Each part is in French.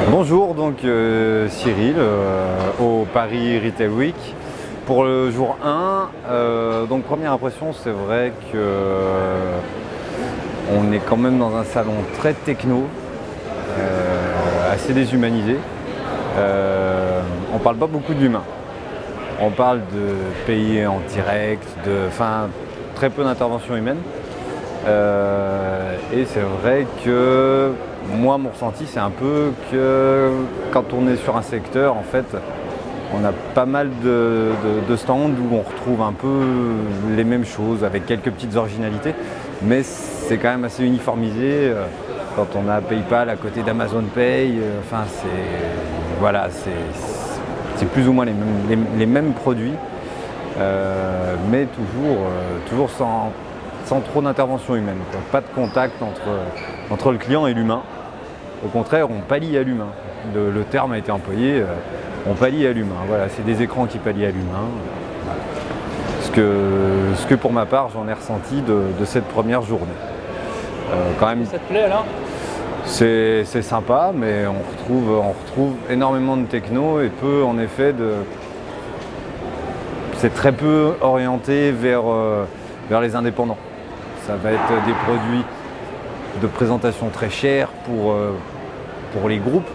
Bonjour, donc Cyril au Paris Retail Week. Pour le jour 1, donc première impression, c'est vrai que on est quand même dans un salon très techno, assez déshumanisé. On parle pas beaucoup de l'humain. On parle de pays en direct, très peu d'intervention humaine. Et c'est vrai que moi, mon ressenti, c'est un peu que quand on est sur un secteur, en fait, on a pas mal de stands où on retrouve un peu les mêmes choses avec quelques petites originalités, mais c'est quand même assez uniformisé. Quand on a PayPal à côté d'Amazon Pay, c'est plus ou moins les mêmes produits, mais toujours sans trop d'intervention humaine, quoi. Pas de contact entre le client et l'humain. Au contraire, on pallie à l'humain. Le terme a été employé, on pallie à l'humain. Voilà, c'est des écrans qui pallient à l'humain. Voilà. Ce que pour ma part, j'en ai ressenti de cette première journée. Quand même, Ça te plaît alors? c'est sympa, mais on retrouve énormément de techno et peu en effet c'est très peu orienté vers les indépendants. Ça va être des produits de présentation très chers pour les groupes,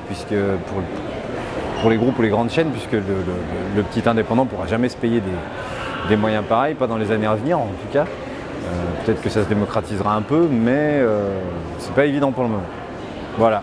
pour les groupes ou les grandes chaînes, puisque le petit indépendant ne pourra jamais se payer des moyens pareils, pas dans les années à venir en tout cas. Peut-être que ça se démocratisera un peu, mais c'est pas évident pour le moment. Voilà.